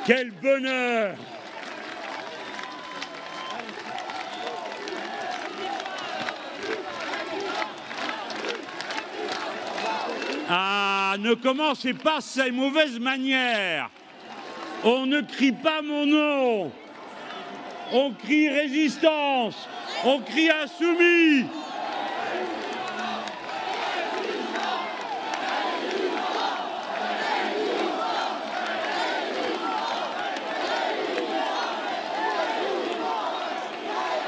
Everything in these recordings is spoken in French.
Quel bonheur! Ah, ne commencez pas ces mauvaises manières. On ne crie pas mon nom. On crie résistance. On crie insoumis.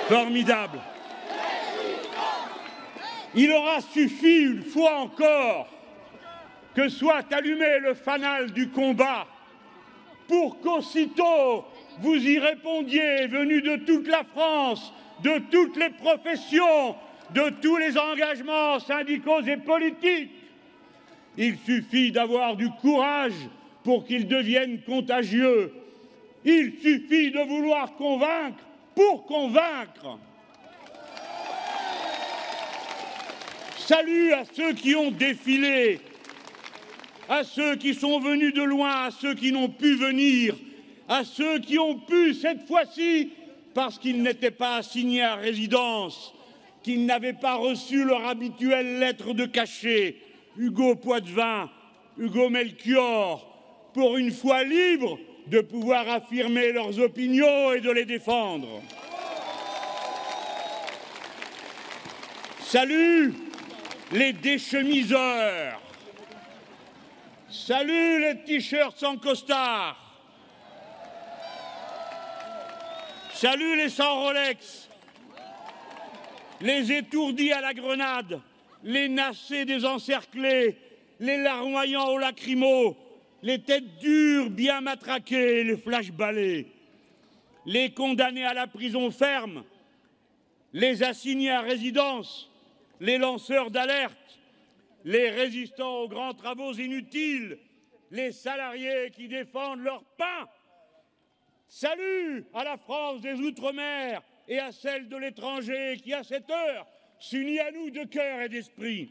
Formidable. Il aura suffi une fois encore que soit allumé le fanal du combat pour qu'aussitôt vous y répondiez, venus de toute la France, de toutes les professions, de tous les engagements syndicaux et politiques. Il suffit d'avoir du courage pour qu'il devienne contagieux. Il suffit de vouloir convaincre pour convaincre. Salut à ceux qui ont défilé, à ceux qui sont venus de loin, à ceux qui n'ont pu venir, à ceux qui ont pu cette fois-ci, parce qu'ils n'étaient pas assignés à résidence, qu'ils n'avaient pas reçu leur habituelle lettre de cachet, Hugo Poitvin, Hugo Melchior, pour une fois libres de pouvoir affirmer leurs opinions et de les défendre. Salut les déchemiseurs. Salut les t-shirts sans costard. Salut les sans Rolex. Les étourdis à la grenade, les nassés désencerclés, les larmoyants au lacrymo, les têtes dures bien matraquées, les flash-balais, les condamnés à la prison ferme, les assignés à résidence, les lanceurs d'alerte, les résistants aux grands travaux inutiles, les salariés qui défendent leur pain. Salut à la France des Outre-mer et à celle de l'étranger qui, à cette heure, s'unit à nous de cœur et d'esprit.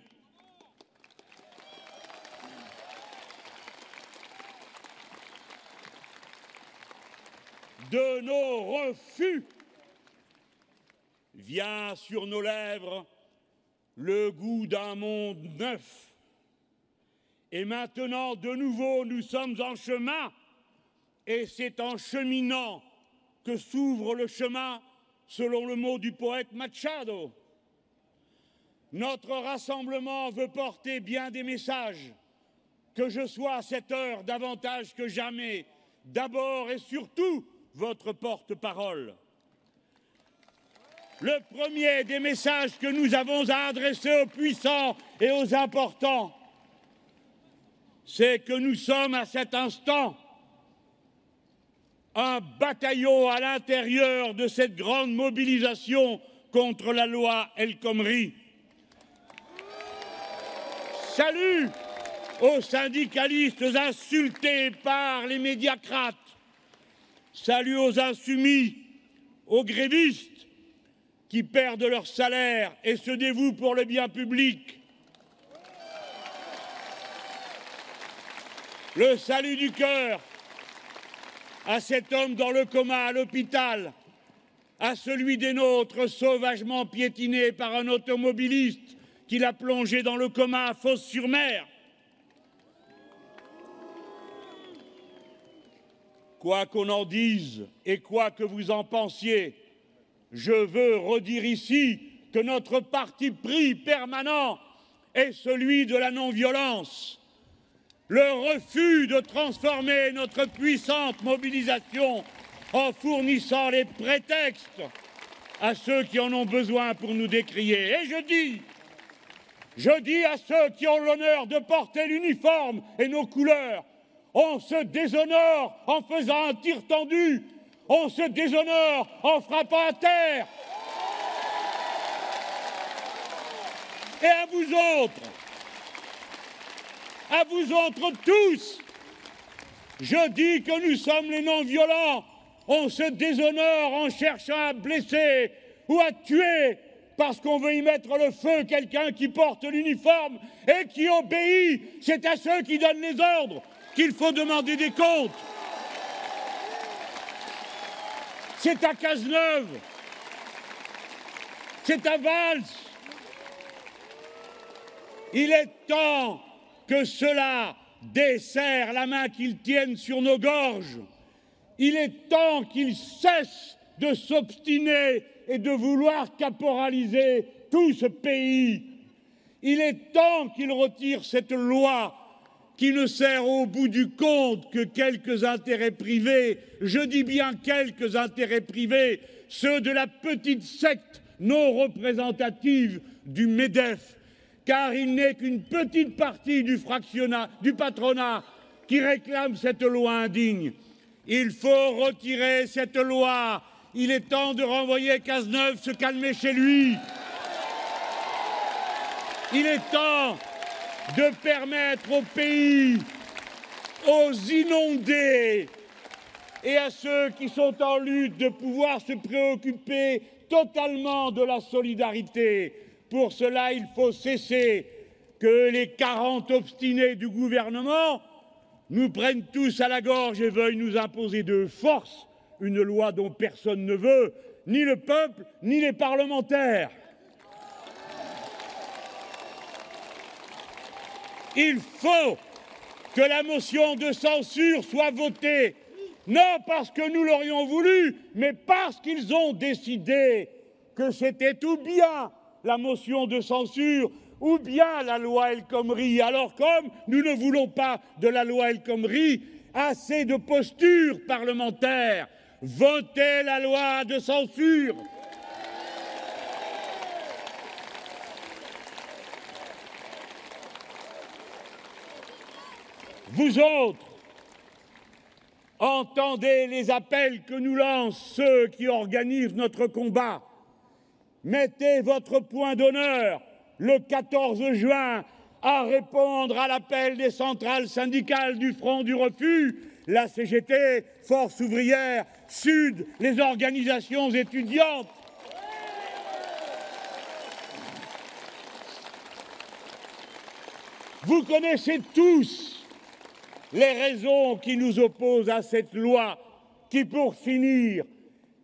De nos refus vient sur nos lèvres le goût d'un monde neuf. Et maintenant, de nouveau, nous sommes en chemin, et c'est en cheminant que s'ouvre le chemin, selon le mot du poète Machado. Notre rassemblement veut porter bien des messages, que je sois à cette heure davantage que jamais, d'abord et surtout, votre porte-parole. Le premier des messages que nous avons à adresser aux puissants et aux importants, c'est que nous sommes à cet instant un bataillon à l'intérieur de cette grande mobilisation contre la loi El Khomri. Salut aux syndicalistes insultés par les médiacrates. Salut aux insoumis, aux grévistes qui perdent leur salaire et se dévouent pour le bien public. Le salut du cœur à cet homme dans le coma à l'hôpital, à celui des nôtres sauvagement piétiné par un automobiliste qui l'a plongé dans le coma à Fos-sur-Mer. Quoi qu'on en dise et quoi que vous en pensiez, je veux redire ici que notre parti pris permanent est celui de la non-violence. Le refus de transformer notre puissante mobilisation en fournissant les prétextes à ceux qui en ont besoin pour nous décrier. Et je dis à ceux qui ont l'honneur de porter l'uniforme et nos couleurs, on se déshonore en faisant un tir tendu, on se déshonore en frappant à terre. Et à vous autres tous, je dis que nous sommes les non-violents. On se déshonore en cherchant à blesser ou à tuer parce qu'on veut y mettre le feu quelqu'un qui porte l'uniforme et qui obéit. C'est à ceux qui donnent les ordres qu'il faut demander des comptes. c'est à Cazeneuve, c'est à Valls. Il est temps que cela desserre la main qu'ils tiennent sur nos gorges. Il est temps qu'ils cessent de s'obstiner et de vouloir caporaliser tout ce pays. Il est temps qu'ils retirent cette loi qui ne sert au bout du compte que quelques intérêts privés, je dis bien quelques intérêts privés, ceux de la petite secte non représentative du MEDEF, car il n'est qu'une petite partie du patronat qui réclame cette loi indigne. Il faut retirer cette loi. Il est temps de renvoyer Cazeneuve se calmer chez lui. Il est temps de permettre au pays, aux inondés et à ceux qui sont en lutte de pouvoir se préoccuper totalement de la solidarité. Pour cela, il faut cesser que les 40 obstinés du gouvernement nous prennent tous à la gorge et veuillent nous imposer de force une loi dont personne ne veut, ni le peuple, ni les parlementaires. Il faut que la motion de censure soit votée, non parce que nous l'aurions voulu, mais parce qu'ils ont décidé que c'était ou bien la motion de censure ou bien la loi El Khomri. Alors comme nous ne voulons pas de la loi El Khomri, assez de posture parlementaire, votez la loi de censure. Vous autres, entendez les appels que nous lancent ceux qui organisent notre combat. Mettez votre point d'honneur le 14 juin à répondre à l'appel des centrales syndicales du Front du Refus, la CGT, Force ouvrière, Sud, les organisations étudiantes. Vous connaissez tous les raisons qui nous opposent à cette loi qui, pour finir,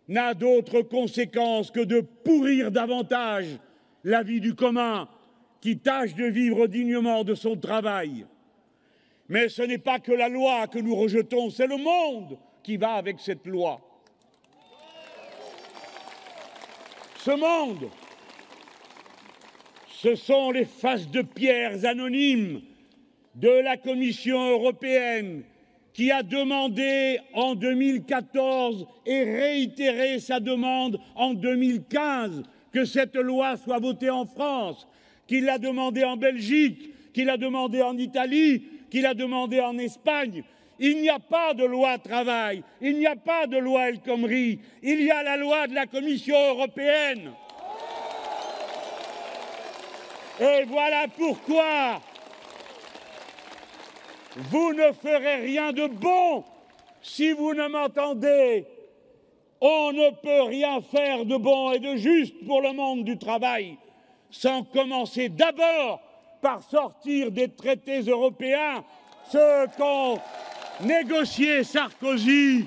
n'a d'autre conséquence que de pourrir davantage la vie du commun qui tâche de vivre dignement de son travail. Mais ce n'est pas que la loi que nous rejetons, c'est le monde qui va avec cette loi. Ce monde, ce sont les faces de pierres anonymes de la Commission européenne qui a demandé en 2014 et réitéré sa demande en 2015 que cette loi soit votée en France, qu'il l'a demandé en Belgique, qu'il l'a demandé en Italie, qu'il a demandé en Espagne. Il n'y a pas de loi travail, il n'y a pas de loi El Khomri, il y a la loi de la Commission européenne. Et voilà pourquoi vous ne ferez rien de bon si vous ne m'entendez. On ne peut rien faire de bon et de juste pour le monde du travail sans commencer d'abord par sortir des traités européens, ceux qu'ont négocié Sarkozy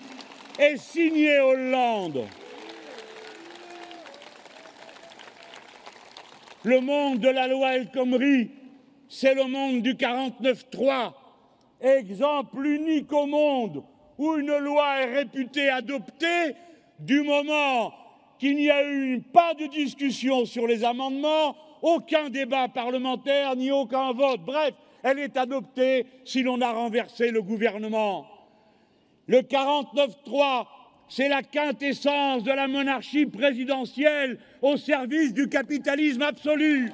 et signé Hollande. Le monde de la loi El Khomri, c'est le monde du 49-3, exemple unique au monde où une loi est réputée adoptée du moment qu'il n'y a eu pas de discussion sur les amendements, aucun débat parlementaire ni aucun vote. Bref, elle est adoptée si l'on a renversé le gouvernement. Le 49-3, c'est la quintessence de la monarchie présidentielle au service du capitalisme absolu.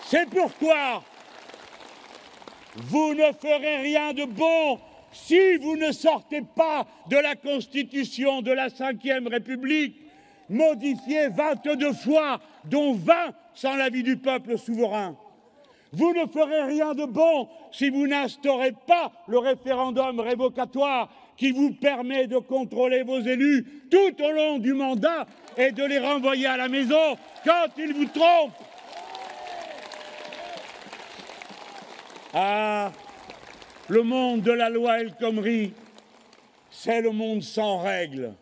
C'est pourquoi vous ne ferez rien de bon si vous ne sortez pas de la Constitution de la Ve République, modifiée 22 fois, dont 20 sans l'avis du peuple souverain. Vous ne ferez rien de bon si vous n'instaurez pas le référendum révocatoire qui vous permet de contrôler vos élus tout au long du mandat et de les renvoyer à la maison quand ils vous trompent. Ah, le monde de la loi El Khomri, c'est le monde sans règles.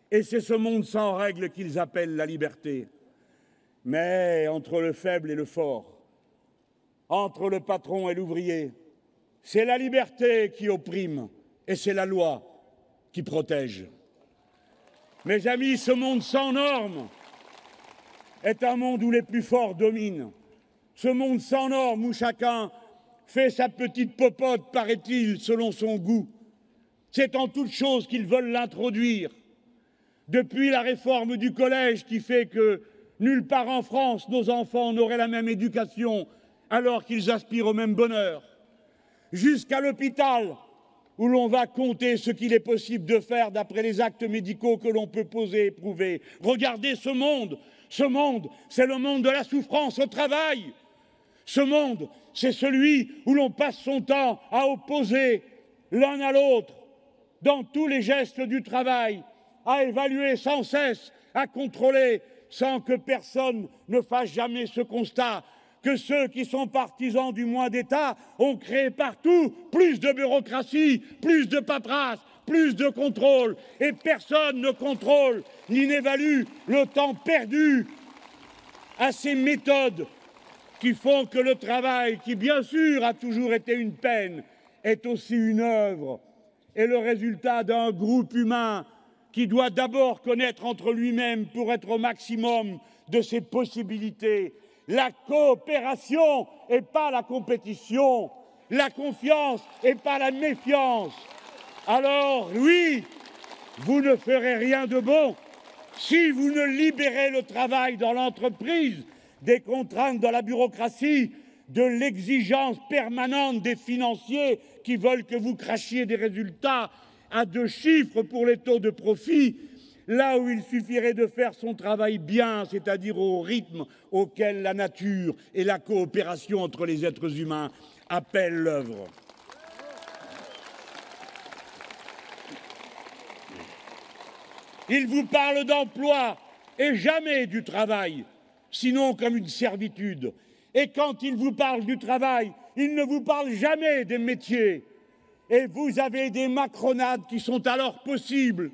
Et c'est ce monde sans règles qu'ils appellent la liberté. Mais entre le faible et le fort, entre le patron et l'ouvrier, c'est la liberté qui opprime et c'est la loi qui protège. Mes amis, ce monde sans normes est un monde où les plus forts dominent. Ce monde sans normes où chacun fait sa petite popote, paraît-il, selon son goût. C'est en toute chose qu'ils veulent l'introduire. Depuis la réforme du collège qui fait que nulle part en France nos enfants n'auraient la même éducation alors qu'ils aspirent au même bonheur, jusqu'à l'hôpital où l'on va compter ce qu'il est possible de faire d'après les actes médicaux que l'on peut poser et prouver. Regardez ce monde, c'est le monde de la souffrance au travail. Ce monde, c'est celui où l'on passe son temps à opposer l'un à l'autre dans tous les gestes du travail, à évaluer sans cesse, à contrôler, sans que personne ne fasse jamais ce constat que ceux qui sont partisans du moins d'État ont créé partout plus de bureaucratie, plus de paperasse, plus de contrôle, et personne ne contrôle ni n'évalue le temps perdu à ces méthodes qui font que le travail, qui bien sûr a toujours été une peine, est aussi une œuvre et le résultat d'un groupe humain qui doit d'abord connaître entre lui-même pour être au maximum de ses possibilités la coopération et pas la compétition, la confiance et pas la méfiance. Alors oui, vous ne ferez rien de bon si vous ne libérez le travail dans l'entreprise des contraintes de la bureaucratie, de l'exigence permanente des financiers qui veulent que vous crachiez des résultats à 2 chiffres pour les taux de profit, là où il suffirait de faire son travail bien, c'est-à-dire au rythme auquel la nature et la coopération entre les êtres humains appellent l'œuvre. Il vous parle d'emploi et jamais du travail, sinon comme une servitude. Et quand il vous parle du travail, il ne vous parle jamais des métiers. Et vous avez des macronades qui sont alors possibles,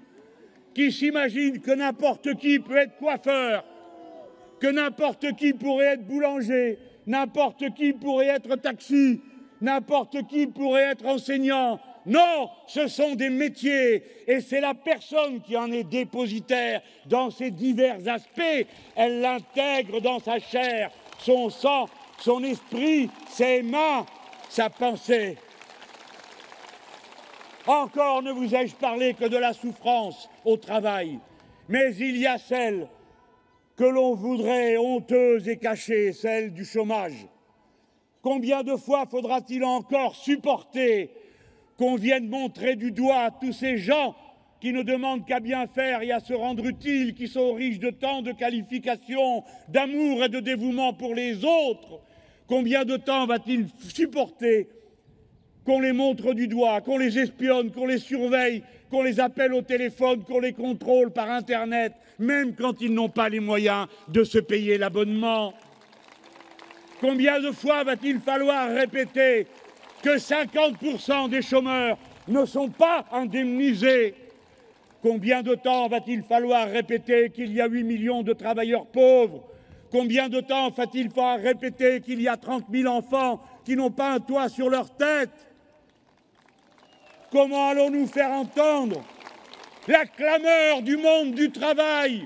qui s'imaginent que n'importe qui peut être coiffeur, que n'importe qui pourrait être boulanger, n'importe qui pourrait être taxi, n'importe qui pourrait être enseignant. Non, ce sont des métiers et c'est la personne qui en est dépositaire dans ses divers aspects. Elle l'intègre dans sa chair, son sang, son esprit, ses mains, sa pensée. Encore ne vous ai-je parlé que de la souffrance au travail, mais il y a celle que l'on voudrait honteuse et cachée, celle du chômage. Combien de fois faudra-t-il encore supporter qu'on vienne montrer du doigt tous ces gens qui ne demandent qu'à bien faire et à se rendre utiles, qui sont riches de tant de qualifications, d'amour et de dévouement pour les autres? Combien de temps va-t-il supporter qu'on les montre du doigt, qu'on les espionne, qu'on les surveille, qu'on les appelle au téléphone, qu'on les contrôle par Internet, même quand ils n'ont pas les moyens de se payer l'abonnement? Combien de fois va-t-il falloir répéter que 50% des chômeurs ne sont pas indemnisés? Combien de temps va-t-il falloir répéter qu'il y a 8 millions de travailleurs pauvres? Combien de temps va-t-il falloir répéter qu'il y a 30 000 enfants qui n'ont pas un toit sur leur tête? Comment allons-nous faire entendre la clameur du monde du travail,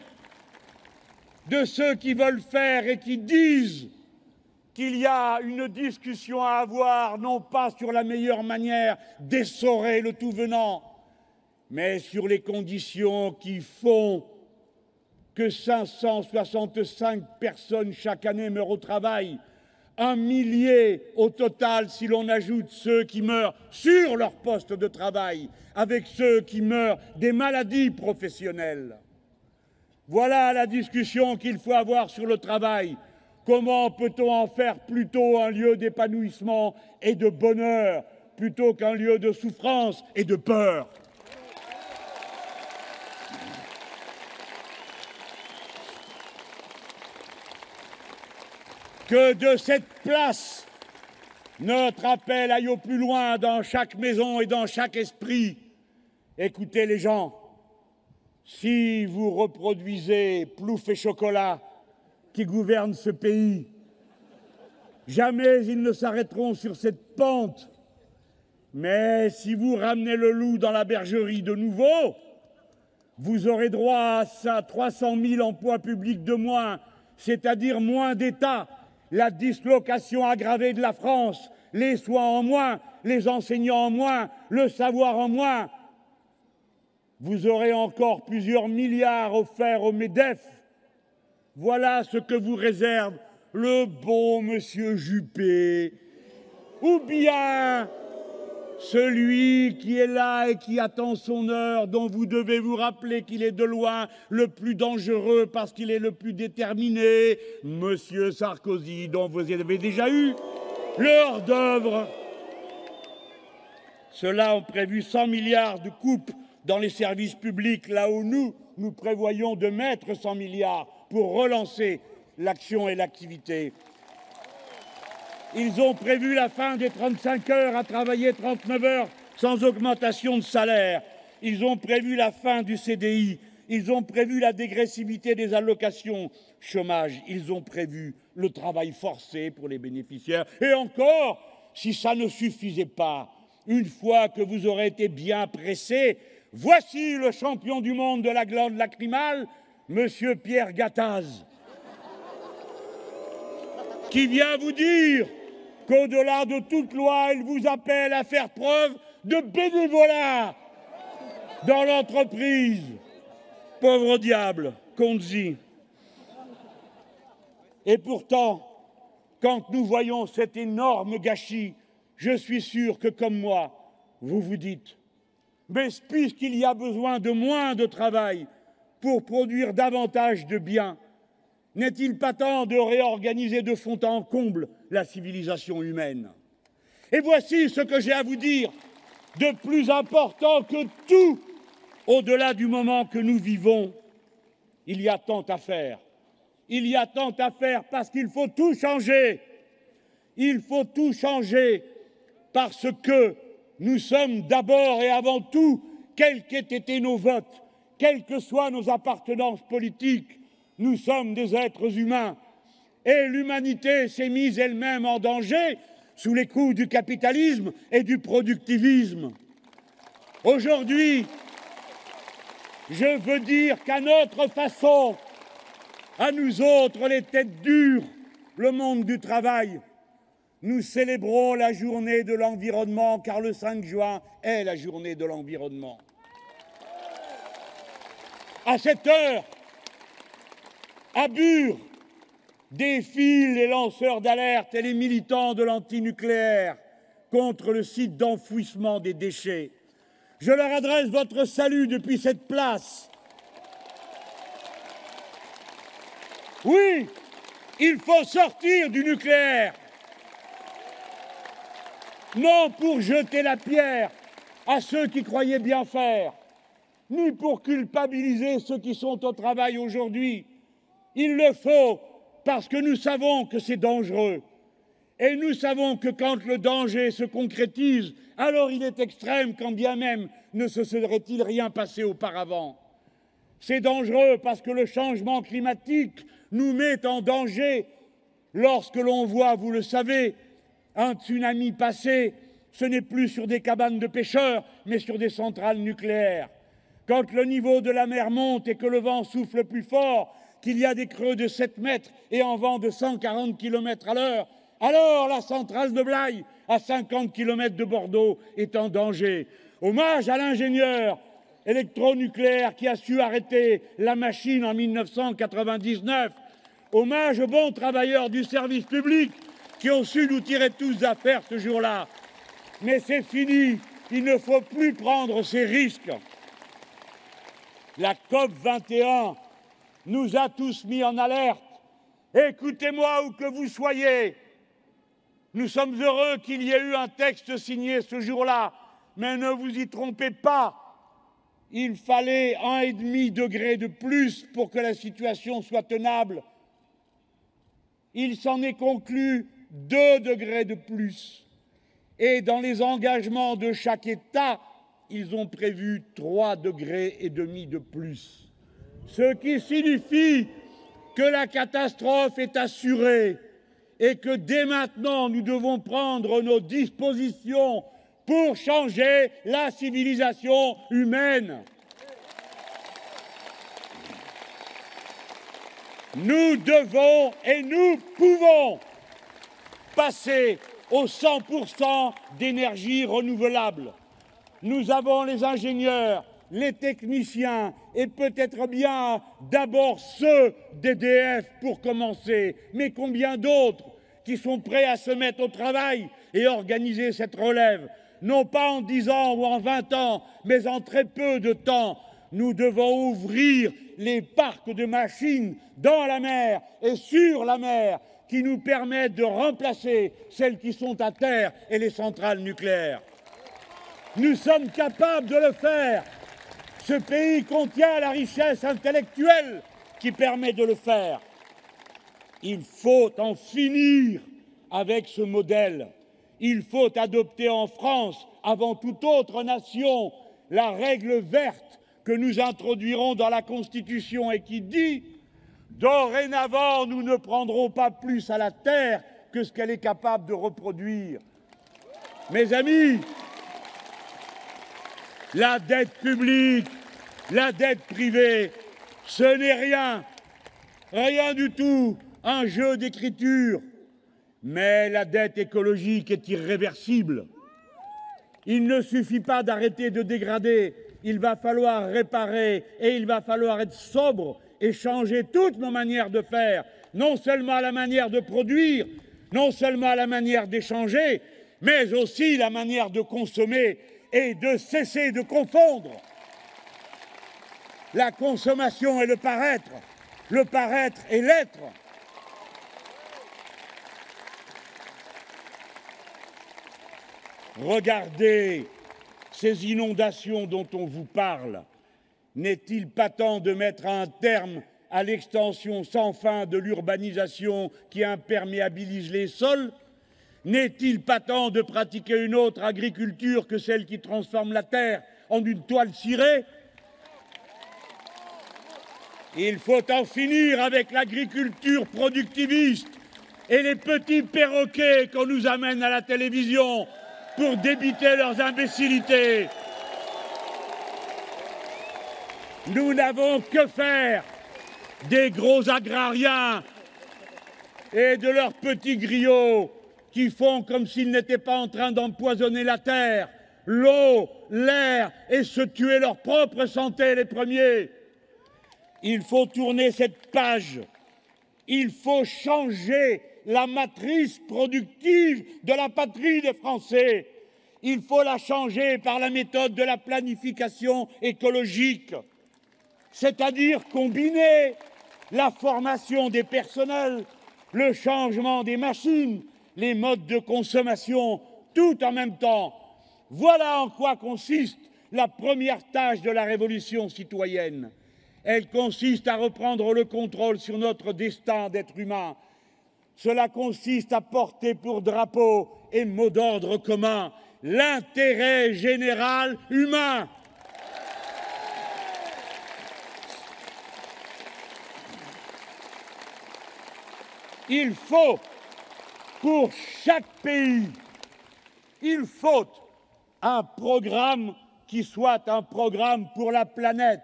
de ceux qui veulent faire et qui disent qu'il y a une discussion à avoir, non pas sur la meilleure manière d'essorer le tout venant, mais sur les conditions qui font que 565 personnes chaque année meurent au travail, 1 millier au total si l'on ajoute ceux qui meurent sur leur poste de travail, avec ceux qui meurent des maladies professionnelles. Voilà la discussion qu'il faut avoir sur le travail. Comment peut-on en faire plutôt un lieu d'épanouissement et de bonheur, plutôt qu'un lieu de souffrance et de peur? Que de cette place, notre appel aille au plus loin dans chaque maison et dans chaque esprit, Écoutez les gens, si vous reproduisez Plouf et Chocolat qui gouvernent ce pays, jamais ils ne s'arrêteront sur cette pente. Mais si vous ramenez le loup dans la bergerie de nouveau, vous aurez droit à 300 000 emplois publics de moins, c'est-à-dire moins d'État, la dislocation aggravée de la France, les soins en moins, les enseignants en moins, le savoir en moins. Vous aurez encore plusieurs milliards offerts au MEDEF. Voilà ce que vous réserve le bon monsieur Juppé, ou bien celui qui est là et qui attend son heure, dont vous devez vous rappeler qu'il est de loin le plus dangereux parce qu'il est le plus déterminé, monsieur Sarkozy, dont vous avez déjà eu l'heure d'œuvre. Ceux-là ont prévu 100 milliards de coupes dans les services publics, là où nous prévoyons de mettre 100 milliards pour relancer l'action et l'activité. Ils ont prévu la fin des 35 heures à travailler 39 heures sans augmentation de salaire. Ils ont prévu la fin du CDI. Ils ont prévu la dégressivité des allocations chômage. Ils ont prévu le travail forcé pour les bénéficiaires. Et encore, si ça ne suffisait pas, une fois que vous aurez été bien pressé, voici le champion du monde de la glande lacrymale, monsieur Pierre Gattaz, qui vient vous dire qu'au-delà de toute loi, il vous appelle à faire preuve de bénévolat dans l'entreprise. Pauvre diable, compte-y. Et pourtant, quand nous voyons cet énorme gâchis, je suis sûr que, comme moi, vous vous dites « Mais puisqu'il y a besoin de moins de travail pour produire davantage de biens, n'est-il pas temps de réorganiser de fond en comble la civilisation humaine ?» Et voici ce que j'ai à vous dire de plus important que tout, au-delà du moment que nous vivons. Il y a tant à faire. Il y a tant à faire parce qu'il faut tout changer. Il faut tout changer parce que nous sommes d'abord et avant tout, quels qu'aient été nos votes, quelles que soient nos appartenances politiques, nous sommes des êtres humains. Et l'humanité s'est mise elle-même en danger sous les coups du capitalisme et du productivisme. Aujourd'hui, je veux dire qu'à notre façon, à nous autres, les têtes dures, le monde du travail, nous célébrons la journée de l'environnement, car le 5 juin est la journée de l'environnement. À cette heure, à Bure, défilent les lanceurs d'alerte et les militants de l'antinucléaire contre le site d'enfouissement des déchets. Je leur adresse votre salut depuis cette place. Oui, il faut sortir du nucléaire. Non pour jeter la pierre à ceux qui croyaient bien faire, ni pour culpabiliser ceux qui sont au travail aujourd'hui. Il le faut parce que nous savons que c'est dangereux. Et nous savons que quand le danger se concrétise, alors il est extrême, quand bien même ne se serait-il rien passé auparavant. C'est dangereux parce que le changement climatique nous met en danger. Lorsque l'on voit, vous le savez, un tsunami passer, ce n'est plus sur des cabanes de pêcheurs, mais sur des centrales nucléaires. Quand le niveau de la mer monte et que le vent souffle plus fort, qu'il y a des creux de 7 mètres et en vent de 140 km à l'heure, alors la centrale de Blaye, à 50 km de Bordeaux, est en danger. Hommage à l'ingénieur électronucléaire qui a su arrêter la machine en 1999. Hommage aux bons travailleurs du service public qui ont su nous tirer tous d'affaire ce jour-là. Mais c'est fini, il ne faut plus prendre ces risques. La COP 21 nous a tous mis en alerte. Écoutez-moi où que vous soyez. Nous sommes heureux qu'il y ait eu un texte signé ce jour-là, mais ne vous y trompez pas. Il fallait 1,5 degré de plus pour que la situation soit tenable. Il s'en est conclu 2 degrés de plus. Et dans les engagements de chaque État, ils ont prévu 3,5 degrés de plus. Ce qui signifie que la catastrophe est assurée et que dès maintenant, nous devons prendre nos dispositions pour changer la civilisation humaine. Nous devons et nous pouvons passer au 100% d'énergie renouvelable. Nous avons les ingénieurs, les techniciens et peut-être bien d'abord ceux d'EDF pour commencer, mais combien d'autres qui sont prêts à se mettre au travail et organiser cette relève, non pas en 10 ans ou en 20 ans, mais en très peu de temps. Nous devons ouvrir les parcs de machines dans la mer et sur la mer qui nous permettent de remplacer celles qui sont à terre et les centrales nucléaires. Nous sommes capables de le faire. Ce pays contient la richesse intellectuelle qui permet de le faire. Il faut en finir avec ce modèle. Il faut adopter en France, avant toute autre nation, la règle verte que nous introduirons dans la Constitution et qui dit « Dorénavant, nous ne prendrons pas plus à la terre que ce qu'elle est capable de reproduire. » Mes amis, la dette publique, la dette privée, ce n'est rien, rien du tout, un jeu d'écriture. Mais la dette écologique est irréversible. Il ne suffit pas d'arrêter de dégrader, il va falloir réparer et il va falloir être sobre et changer toutes nos manières de faire, non seulement la manière de produire, non seulement la manière d'échanger, mais aussi la manière de consommer et de cesser de confondre la consommation et le paraître et l'être. Regardez ces inondations dont on vous parle. N'est-il pas temps de mettre un terme à l'extension sans fin de l'urbanisation qui imperméabilise les sols? N'est-il pas temps de pratiquer une autre agriculture que celle qui transforme la terre en une toile cirée? Il faut en finir avec l'agriculture productiviste et les petits perroquets qu'on nous amène à la télévision pour débiter leurs imbécilités. Nous n'avons que faire des gros agrariens et de leurs petits griots qui font comme s'ils n'étaient pas en train d'empoisonner la terre, l'eau, l'air et se tuer leur propre santé les premiers. Il faut tourner cette page. Il faut changer la matrice productive de la patrie des Français. Il faut la changer par la méthode de la planification écologique, c'est-à-dire combiner la formation des personnels, le changement des machines, les modes de consommation, tout en même temps. Voilà en quoi consiste la première tâche de la révolution citoyenne. Elle consiste à reprendre le contrôle sur notre destin d'être humain. Cela consiste à porter pour drapeau et mot d'ordre commun l'intérêt général humain. Il faut, pour chaque pays, il faut un programme qui soit un programme pour la planète.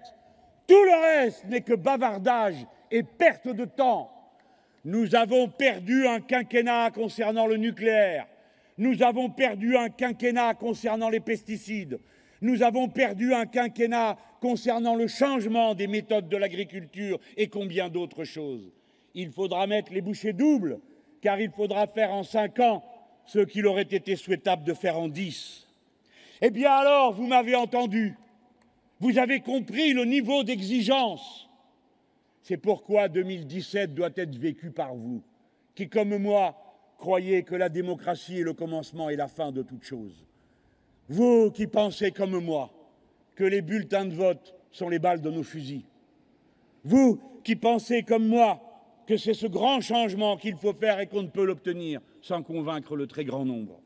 Tout le reste n'est que bavardage et perte de temps. Nous avons perdu un quinquennat concernant le nucléaire. Nous avons perdu un quinquennat concernant les pesticides. Nous avons perdu un quinquennat concernant le changement des méthodes de l'agriculture et combien d'autres choses. Il faudra mettre les bouchées doubles, car il faudra faire en 5 ans ce qu'il aurait été souhaitable de faire en 10. Eh bien alors, vous m'avez entendu. Vous avez compris le niveau d'exigence. C'est pourquoi 2017 doit être vécu par vous, qui, comme moi, croyez que la démocratie est le commencement et la fin de toute chose. Vous qui pensez, comme moi, que les bulletins de vote sont les balles de nos fusils. Vous qui pensez, comme moi, que c'est ce grand changement qu'il faut faire et qu'on ne peut l'obtenir sans convaincre le très grand nombre.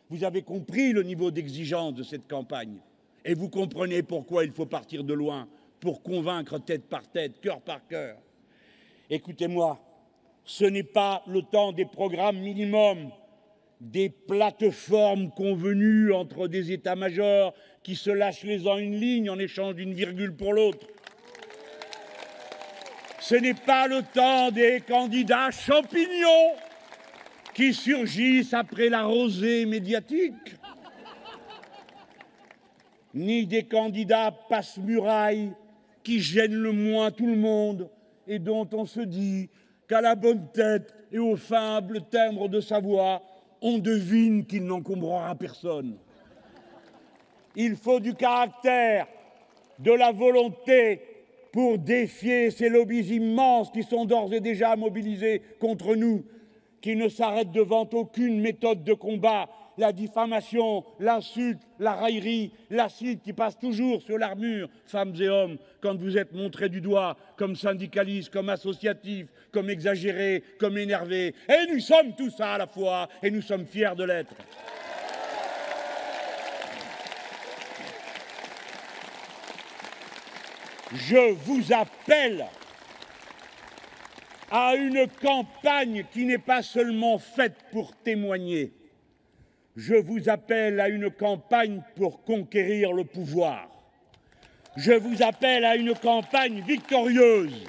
Vous avez compris le niveau d'exigence de cette campagne. Et vous comprenez pourquoi il faut partir de loin, pour convaincre tête par tête, cœur par cœur. Écoutez-moi, ce n'est pas le temps des programmes minimums, des plateformes convenues entre des états-majors qui se lâchent les uns une ligne en échange d'une virgule pour l'autre. Ce n'est pas le temps des candidats champignons qui surgissent après la rosée médiatique, ni des candidats passe-muraille qui gênent le moins tout le monde et dont on se dit qu'à la bonne tête et au humble timbre de sa voix, on devine qu'il n'encombrera personne. Il faut du caractère, de la volonté pour défier ces lobbies immenses qui sont d'ores et déjà mobilisés contre nous, qui ne s'arrêtent devant aucune méthode de combat, la diffamation, l'insulte, la raillerie, l'acide qui passe toujours sur l'armure, femmes et hommes, quand vous êtes montrés du doigt comme syndicalistes, comme associatifs, comme exagérés, comme énervés. Et nous sommes tout ça à la fois, et nous sommes fiers de l'être. Je vous appelle à une campagne qui n'est pas seulement faite pour témoigner. Je vous appelle à une campagne pour conquérir le pouvoir. Je vous appelle à une campagne victorieuse.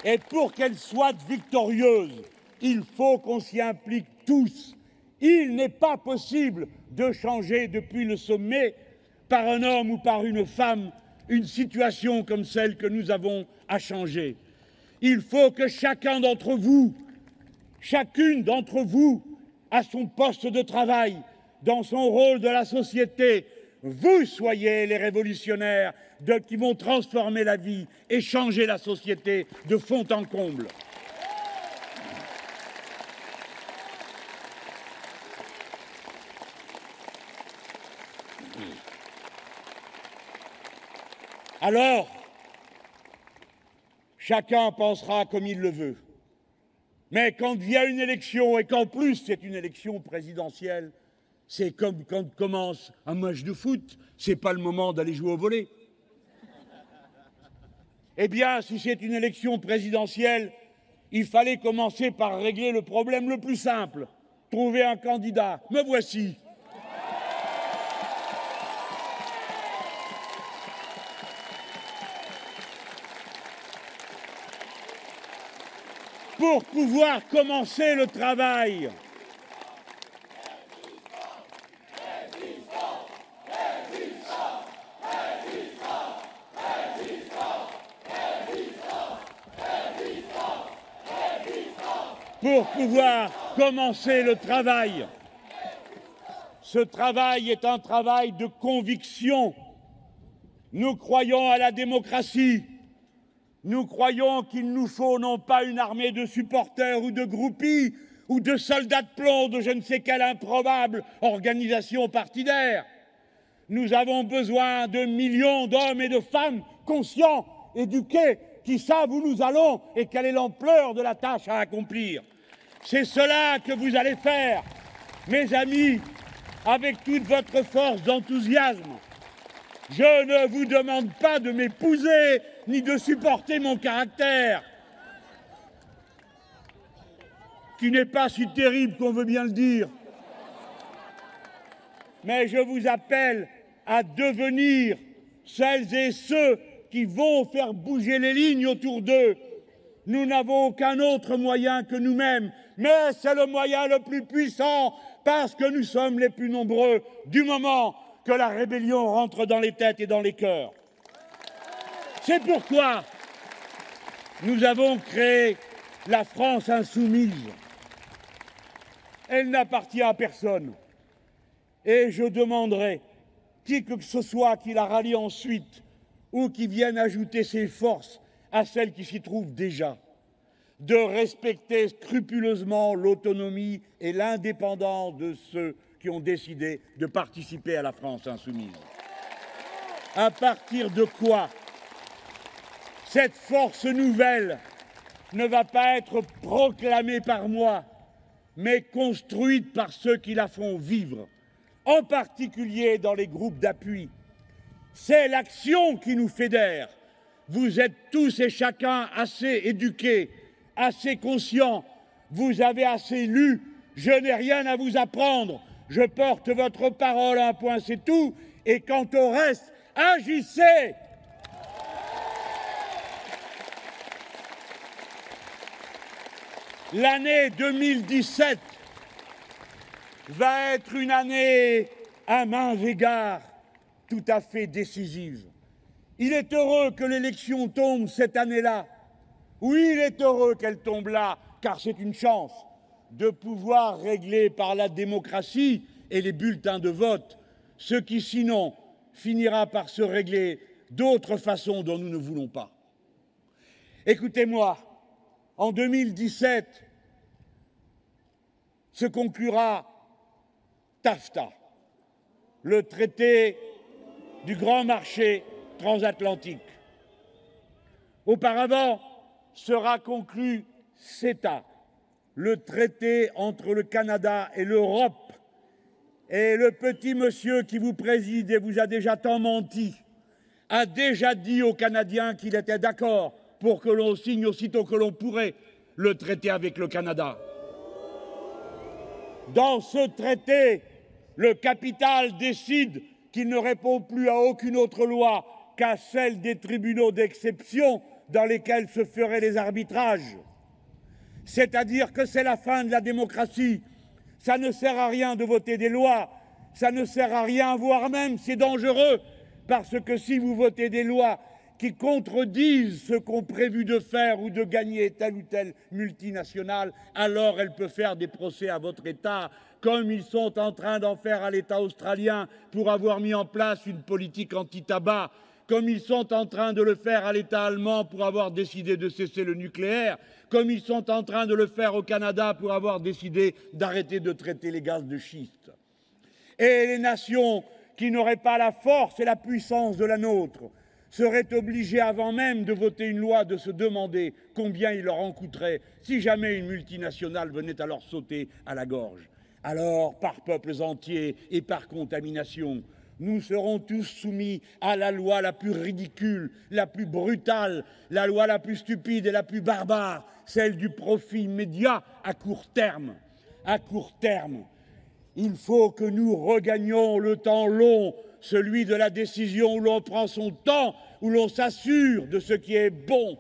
Et pour qu'elle soit victorieuse, il faut qu'on s'y implique tous. Il n'est pas possible de changer depuis le sommet, par un homme ou par une femme, une situation comme celle que nous avons à changer. Il faut que chacun d'entre vous, chacune d'entre vous, à son poste de travail, dans son rôle de la société, vous soyez les révolutionnaires qui vont transformer la vie et changer la société de fond en comble. Alors, chacun pensera comme il le veut. Mais quand il y a une élection et qu'en plus c'est une élection présidentielle, c'est comme quand commence un match de foot, c'est pas le moment d'aller jouer au volley. Eh bien, si c'est une élection présidentielle, il fallait commencer par régler le problème le plus simple, trouver un candidat. Me voici. Pour pouvoir commencer le travail. Pour pouvoir commencer le travail. Ce travail est un travail de conviction. Nous croyons à la démocratie. Nous croyons qu'il nous faut non pas une armée de supporters ou de groupies ou de soldats de plomb de je ne sais quelle improbable organisation partidaire. Nous avons besoin de millions d'hommes et de femmes conscients, éduqués, qui savent où nous allons et quelle est l'ampleur de la tâche à accomplir. C'est cela que vous allez faire, mes amis, avec toute votre force d'enthousiasme. Je ne vous demande pas de m'épouser ni de supporter mon caractère, qui n'est pas si terrible qu'on veut bien le dire. Mais je vous appelle à devenir celles et ceux qui vont faire bouger les lignes autour d'eux. Nous n'avons aucun autre moyen que nous-mêmes, mais c'est le moyen le plus puissant parce que nous sommes les plus nombreux du moment que la rébellion rentre dans les têtes et dans les cœurs. C'est pourquoi nous avons créé la France insoumise. Elle n'appartient à personne. Et je demanderai, qui que ce soit qui la rallie ensuite ou qui vienne ajouter ses forces à celles qui s'y trouvent déjà, de respecter scrupuleusement l'autonomie et l'indépendance de ceux qui ont décidé de participer à la France insoumise. À partir de quoi cette force nouvelle ne va pas être proclamée par moi, mais construite par ceux qui la font vivre, en particulier dans les groupes d'appui, C'est l'action qui nous fédère. Vous êtes tous et chacun assez éduqués, assez conscients, vous avez assez lu, je n'ai rien à vous apprendre, je porte votre parole à un point, c'est tout, et quant au reste, agissez! L'année 2017 va être une année à maints égards tout à fait décisive. Il est heureux que l'élection tombe cette année-là. Oui, il est heureux qu'elle tombe là, car c'est une chance de pouvoir régler par la démocratie et les bulletins de vote ce qui, sinon, finira par se régler d'autres façons dont nous ne voulons pas. Écoutez-moi, en 2017 se conclura TAFTA, le traité du grand marché transatlantique. Auparavant sera conclu CETA, le traité entre le Canada et l'Europe. Et le petit monsieur qui vous préside et vous a déjà tant menti a déjà dit aux Canadiens qu'il était d'accord pour que l'on signe aussitôt que l'on pourrait le traité avec le Canada. Dans ce traité, le capital décide qu'il ne répond plus à aucune autre loi qu'à celle des tribunaux d'exception dans lesquels se feraient les arbitrages. C'est-à-dire que c'est la fin de la démocratie. Ça ne sert à rien de voter des lois, ça ne sert à rien, voire même c'est dangereux, parce que si vous votez des lois qui contredisent ce qu'ont prévu de faire ou de gagner telle ou telle multinationale, alors elle peut faire des procès à votre État, comme ils sont en train d'en faire à l'État australien pour avoir mis en place une politique anti-tabac, comme ils sont en train de le faire à l'État allemand pour avoir décidé de cesser le nucléaire, comme ils sont en train de le faire au Canada pour avoir décidé d'arrêter de traiter les gaz de schiste. Et les nations qui n'auraient pas la force et la puissance de la nôtre seraient obligées avant même de voter une loi de se demander combien il leur en coûterait si jamais une multinationale venait à leur sauter à la gorge. Alors, par peuples entiers et par contamination, nous serons tous soumis à la loi la plus ridicule, la plus brutale, la loi la plus stupide et la plus barbare, celle du profit immédiat à court terme. À court terme, il faut que nous regagnions le temps long, celui de la décision où l'on prend son temps, où l'on s'assure de ce qui est bon.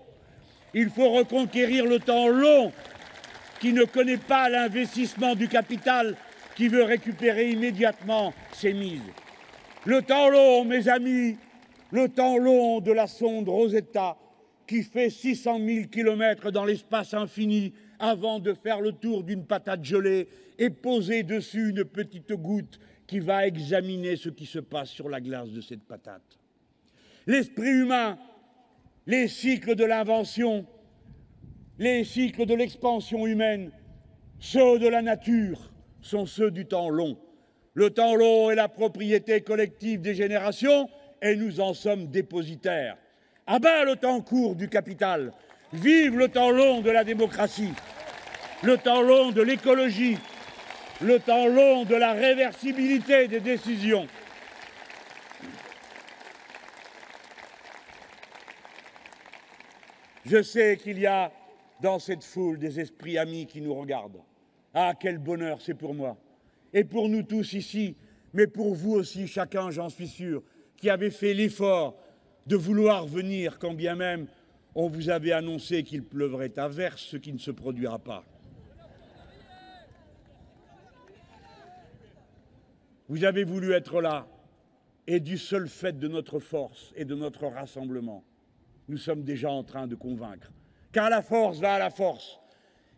Il faut reconquérir le temps long qui ne connaît pas l'investissement du capital qui veut récupérer immédiatement ses mises. Le temps long, mes amis, le temps long de la sonde Rosetta qui fait 600 000 kilomètres dans l'espace infini avant de faire le tour d'une patate gelée et poser dessus une petite goutte qui va examiner ce qui se passe sur la glace de cette patate. L'esprit humain, les cycles de l'invention, les cycles de l'expansion humaine, ceux de la nature sont ceux du temps long. Le temps long est la propriété collective des générations et nous en sommes dépositaires. À bas le temps court du capital, vive le temps long de la démocratie, le temps long de l'écologie, le temps long de la réversibilité des décisions. Je sais qu'il y a dans cette foule des esprits amis qui nous regardent. Ah, quel bonheur c'est pour moi, et pour nous tous ici, mais pour vous aussi, chacun, j'en suis sûr, qui avez fait l'effort de vouloir venir, quand bien même on vous avait annoncé qu'il pleuvrait à verse, ce qui ne se produira pas. Vous avez voulu être là, et du seul fait de notre force et de notre rassemblement, nous sommes déjà en train de convaincre. Car la force va à la force,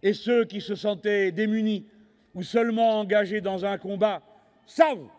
et ceux qui se sentaient démunis ou seulement engagés dans un combat savent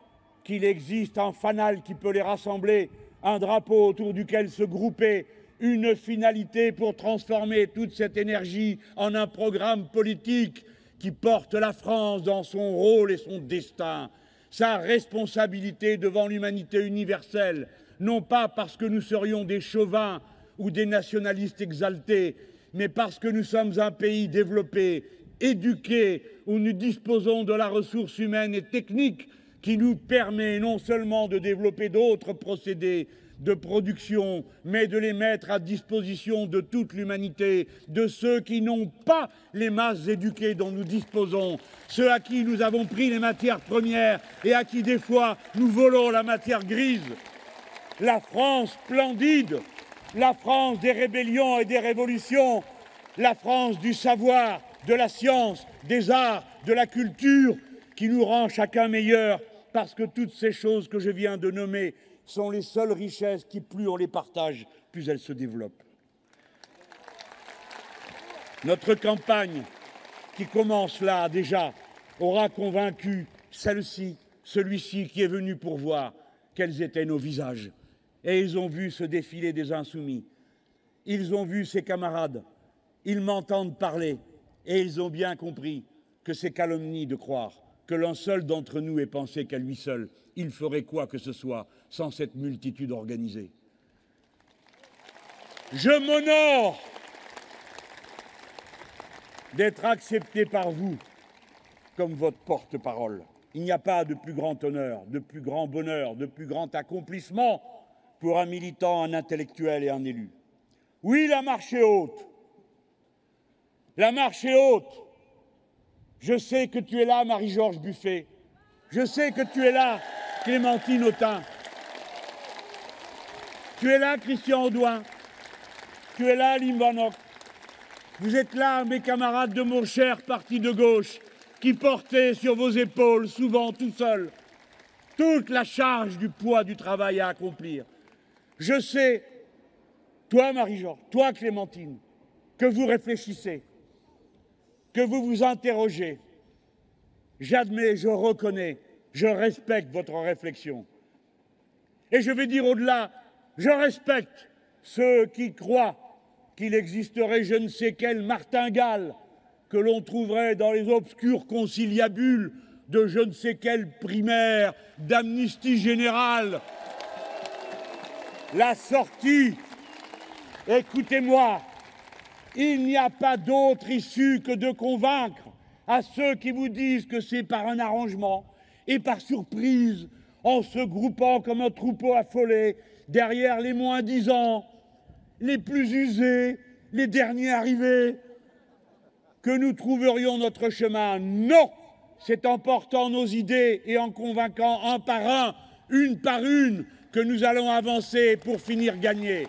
qu'il existe un fanal qui peut les rassembler, un drapeau autour duquel se grouper, une finalité pour transformer toute cette énergie en un programme politique qui porte la France dans son rôle et son destin, sa responsabilité devant l'humanité universelle, non pas parce que nous serions des chauvins ou des nationalistes exaltés, mais parce que nous sommes un pays développé, éduqué, où nous disposons de la ressource humaine et technique qui nous permet non seulement de développer d'autres procédés de production, mais de les mettre à disposition de toute l'humanité, de ceux qui n'ont pas les masses éduquées dont nous disposons, ceux à qui nous avons pris les matières premières et à qui des fois nous volons la matière grise. La France splendide, la France des rébellions et des révolutions, la France du savoir, de la science, des arts, de la culture, qui nous rend chacun meilleur, parce que toutes ces choses que je viens de nommer sont les seules richesses qui, plus on les partage, plus elles se développent. Notre campagne, qui commence là déjà, aura convaincu celle-ci, celui-ci qui est venu pour voir quels étaient nos visages. Et ils ont vu ce défilé des insoumis. Ils ont vu ses camarades. Ils m'entendent parler. Et ils ont bien compris que c'est calomnie de croire que l'un seul d'entre nous ait pensé qu'à lui seul, il ferait quoi que ce soit sans cette multitude organisée. Je m'honore d'être accepté par vous comme votre porte-parole. Il n'y a pas de plus grand honneur, de plus grand bonheur, de plus grand accomplissement pour un militant, un intellectuel et un élu. Oui, la marche est haute. La marche est haute. Je sais que tu es là, Marie-Georges Buffet. Je sais que tu es là, Clémentine Autain. Tu es là, Christian Audouin. Tu es là, Lim Van Hock. Vous êtes là, mes camarades de mon cher parti de gauche, qui portaient sur vos épaules, souvent tout seuls, toute la charge du poids du travail à accomplir. Je sais, toi, Marie-Georges, toi, Clémentine, que vous réfléchissez, que vous vous interrogez. J'admets, je reconnais, je respecte votre réflexion. Et je vais dire au-delà, je respecte ceux qui croient qu'il existerait je ne sais quelle martingale que l'on trouverait dans les obscures conciliabules de je ne sais quelle primaire d'amnistie générale. La sortie, écoutez-moi, il n'y a pas d'autre issue que de convaincre à ceux qui vous disent que c'est par un arrangement et par surprise, en se groupant comme un troupeau affolé derrière les moins-disants, les plus usés, les derniers arrivés, que nous trouverions notre chemin. Non, c'est en portant nos idées et en convainquant un par un, une par une, que nous allons avancer pour finir gagner.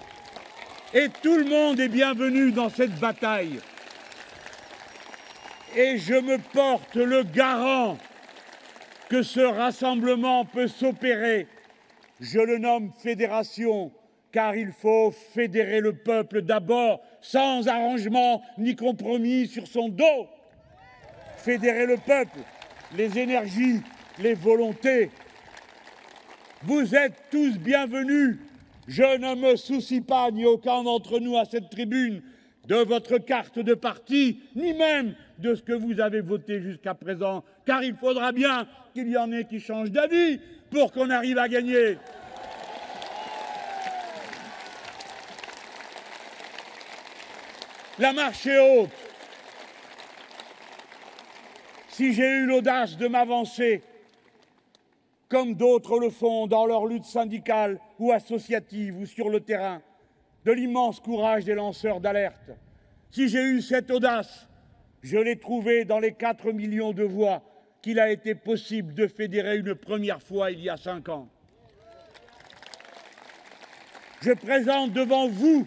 Et tout le monde est bienvenu dans cette bataille. Et je me porte le garant que ce rassemblement peut s'opérer. Je le nomme fédération, car il faut fédérer le peuple d'abord, sans arrangement ni compromis sur son dos. Fédérer le peuple, les énergies, les volontés. Vous êtes tous bienvenus. Je ne me soucie pas, ni aucun d'entre nous à cette tribune, de votre carte de parti, ni même de ce que vous avez voté jusqu'à présent, car il faudra bien qu'il y en ait qui changent d'avis pour qu'on arrive à gagner. La marche est haute. Si j'ai eu l'audace de m'avancer, comme d'autres le font dans leur lutte syndicale ou associative ou sur le terrain, de l'immense courage des lanceurs d'alerte, si j'ai eu cette audace, je l'ai trouvé dans les 4 millions de voix qu'il a été possible de fédérer une première fois il y a 5 ans. Je présente devant vous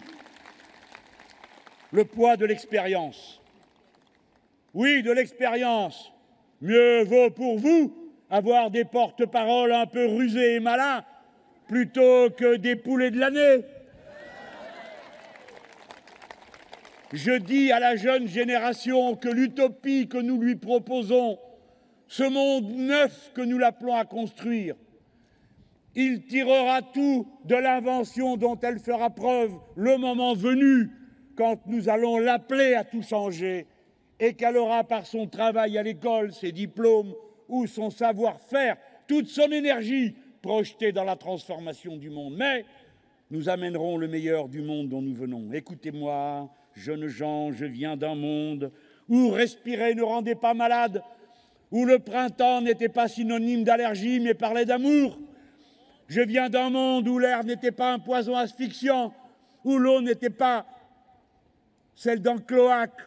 le poids de l'expérience. Oui, de l'expérience. Mieux vaut pour vous avoir des porte-paroles un peu rusés et malins plutôt que des poulets de l'année. Je dis à la jeune génération que l'utopie que nous lui proposons, ce monde neuf que nous l'appelons à construire, il tirera tout de l'invention dont elle fera preuve le moment venu, quand nous allons l'appeler à tout changer, et qu'elle aura par son travail à l'école, ses diplômes ou son savoir-faire, toute son énergie projetée dans la transformation du monde. Mais nous amènerons le meilleur du monde dont nous venons. Écoutez-moi, jeunes gens, je viens d'un monde où respirer ne rendait pas malade, où le printemps n'était pas synonyme d'allergie, mais parlait d'amour. Je viens d'un monde où l'air n'était pas un poison asphyxiant, où l'eau n'était pas celle d'un cloaque,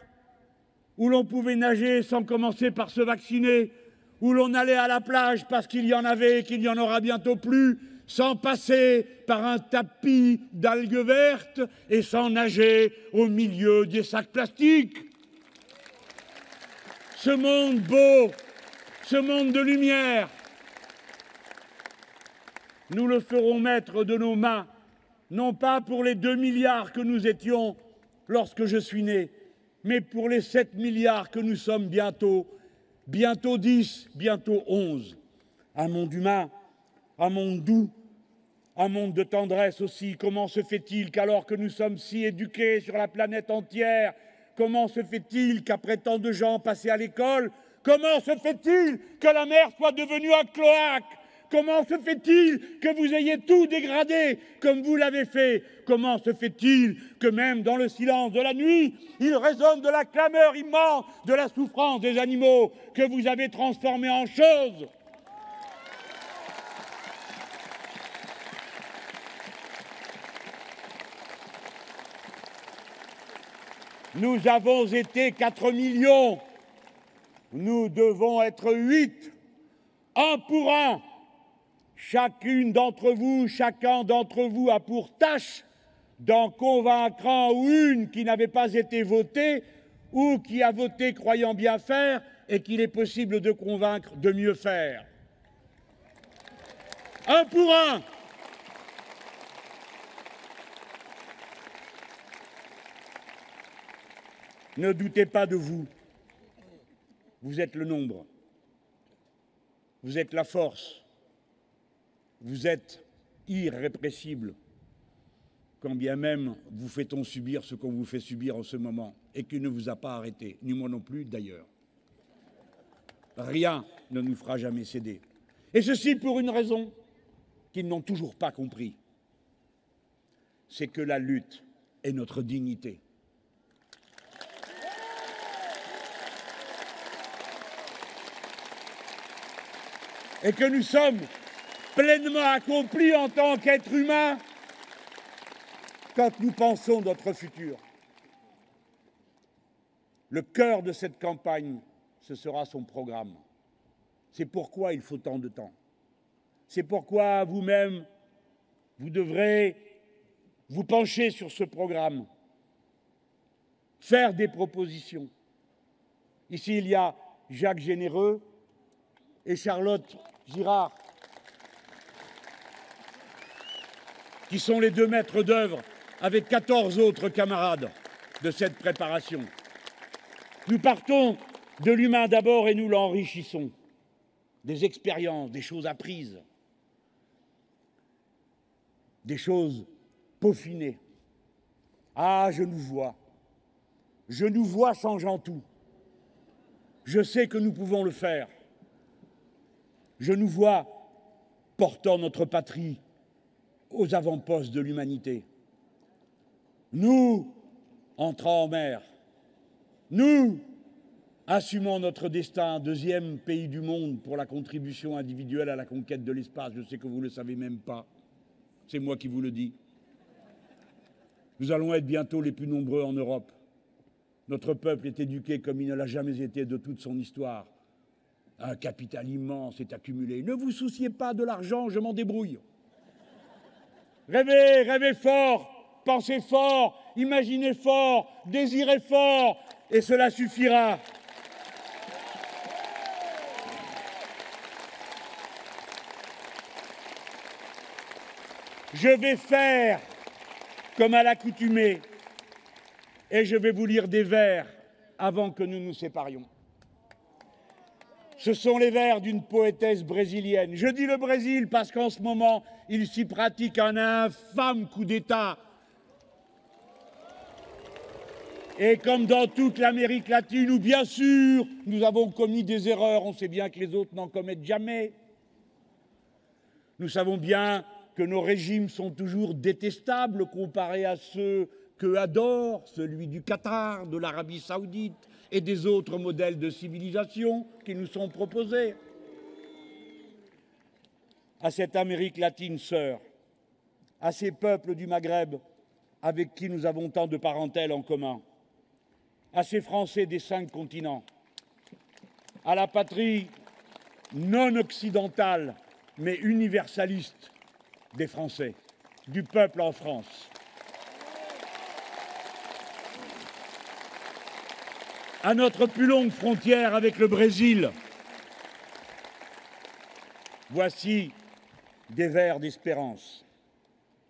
où l'on pouvait nager sans commencer par se vacciner, où l'on allait à la plage parce qu'il y en avait et qu'il n'y en aura bientôt plus, sans passer par un tapis d'algues vertes et sans nager au milieu des sacs plastiques. Ce monde beau, ce monde de lumière, nous le ferons maître de nos mains, non pas pour les 2 milliards que nous étions lorsque je suis né, mais pour les 7 milliards que nous sommes bientôt, bientôt 10, bientôt 11. Un monde humain, un monde doux, un monde de tendresse aussi. Comment se fait-il qu'alors que nous sommes si éduqués sur la planète entière, comment se fait-il qu'après tant de gens passés à l'école, comment se fait-il que la mer soit devenue un cloaque? Comment se fait-il que vous ayez tout dégradé comme vous l'avez fait? Comment se fait-il que même dans le silence de la nuit, il résonne de la clameur immense de la souffrance des animaux que vous avez transformés en choses? Nous avons été 4 millions. Nous devons être 8. Un pour un. Chacune d'entre vous, chacun d'entre vous a pour tâche d'en convaincre un ou une qui n'avait pas été voté ou qui a voté croyant bien faire et qu'il est possible de convaincre de mieux faire. Un pour un. Ne doutez pas de vous. Vous êtes le nombre. Vous êtes la force. Vous êtes irrépressible, quand bien même vous fait-on subir ce qu'on vous fait subir en ce moment et qui ne vous a pas arrêté, ni moi non plus d'ailleurs. Rien ne nous fera jamais céder. Et ceci pour une raison qu'ils n'ont toujours pas compris. C'est que la lutte est notre dignité. Et que nous sommes pleinement accomplis en tant qu'êtres humains quand nous pensons notre futur. Le cœur de cette campagne, ce sera son programme. C'est pourquoi il faut tant de temps. C'est pourquoi vous-même, vous devrez vous pencher sur ce programme, faire des propositions. Ici, il y a Jacques Généreux et Charlotte Girard, qui sont les 2 maîtres d'œuvre, avec 14 autres camarades de cette préparation. Nous partons de l'humain d'abord et nous l'enrichissons. Des expériences, des choses apprises, des choses peaufinées. Ah, je nous vois changeant tout. Je sais que nous pouvons le faire. Je nous vois portant notre patrie aux avant-postes de l'humanité. Nous, entrant en mer, nous, assumons notre destin, 2e pays du monde pour la contribution individuelle à la conquête de l'espace. Je sais que vous ne le savez même pas. C'est moi qui vous le dis. Nous allons être bientôt les plus nombreux en Europe. Notre peuple est éduqué comme il ne l'a jamais été de toute son histoire. Un capital immense est accumulé. Ne vous souciez pas de l'argent, je m'en débrouille. Rêvez, rêvez fort, pensez fort, imaginez fort, désirez fort, et cela suffira. Je vais faire comme à l'accoutumée, et je vais vous lire des vers avant que nous nous séparions. Ce sont les vers d'une poétesse brésilienne. Je dis le Brésil parce qu'en ce moment, il s'y pratique un infâme coup d'État. Et comme dans toute l'Amérique latine, où bien sûr, nous avons commis des erreurs, on sait bien que les autres n'en commettent jamais. Nous savons bien que nos régimes sont toujours détestables comparés à ceux qu'eux adorent, celui du Qatar, de l'Arabie saoudite et des autres modèles de civilisation qui nous sont proposés. À cette Amérique latine sœur, à ces peuples du Maghreb avec qui nous avons tant de parentèle en commun, à ces Français des 5 continents, à la patrie non occidentale mais universaliste des Français, du peuple en France, à notre plus longue frontière avec le Brésil. Voici des vers d'espérance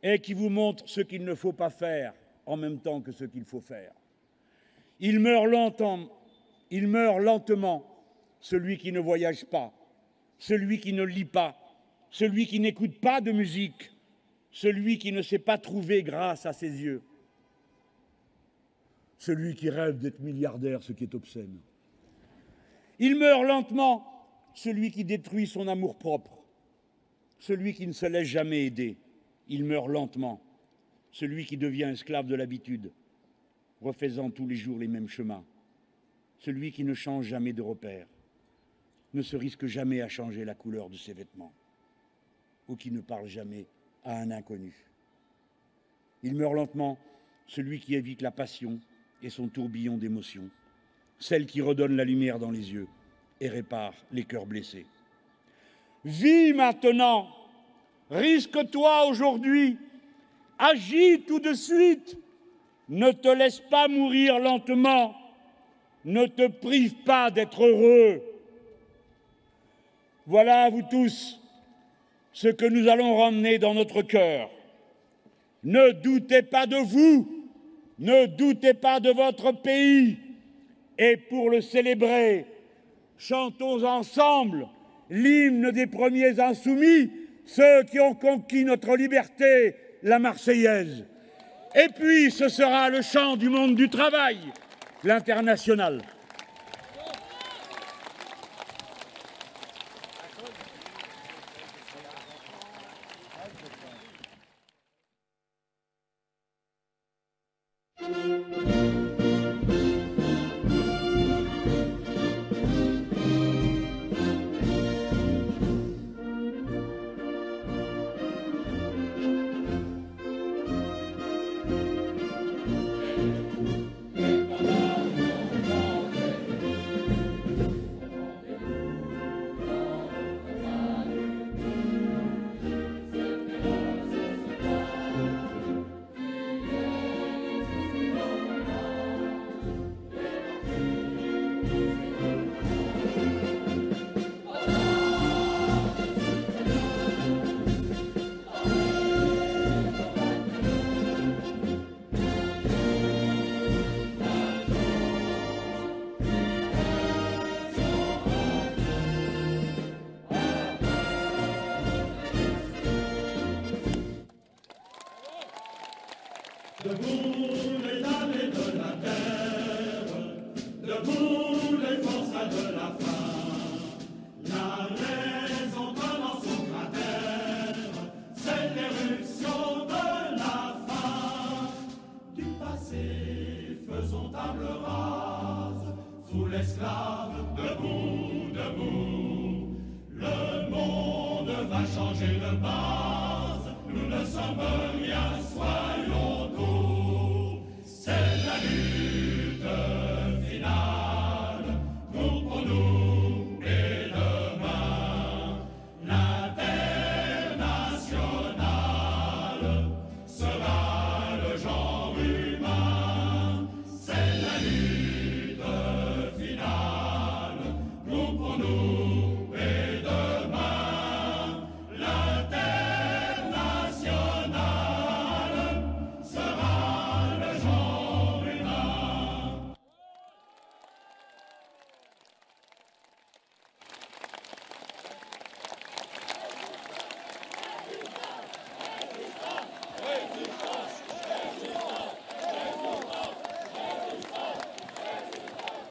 et qui vous montrent ce qu'il ne faut pas faire en même temps que ce qu'il faut faire. Il meurt lentement, celui qui ne voyage pas, celui qui ne lit pas, celui qui n'écoute pas de musique, celui qui ne s'est pas trouvé grâce à ses yeux, celui qui rêve d'être milliardaire, ce qui est obscène. Il meurt lentement, celui qui détruit son amour-propre, celui qui ne se laisse jamais aider. Il meurt lentement, celui qui devient esclave de l'habitude, refaisant tous les jours les mêmes chemins, celui qui ne change jamais de repère, ne se risque jamais à changer la couleur de ses vêtements, ou qui ne parle jamais à un inconnu. Il meurt lentement, celui qui évite la passion et son tourbillon d'émotions, celle qui redonne la lumière dans les yeux et répare les cœurs blessés. Vis maintenant, risque-toi aujourd'hui, agis tout de suite, ne te laisse pas mourir lentement, ne te prive pas d'être heureux. Voilà à vous tous ce que nous allons ramener dans notre cœur. Ne doutez pas de vous, ne doutez pas de votre pays. Et pour le célébrer, chantons ensemble l'hymne des premiers insoumis, ceux qui ont conquis notre liberté, la Marseillaise. Et puis ce sera le chant du monde du travail, l'Internationale. Debout les âmes de la terre, debout les forçats de la faim, la raison dans son cratère, c'est l'éruption de la faim. Du passé faisons table rase, foule esclave, debout, debout, le monde va changer de base, nous ne sommes rien, soyons tous. C'est la lutte finale, nous pour nous et demain, l'Internationale.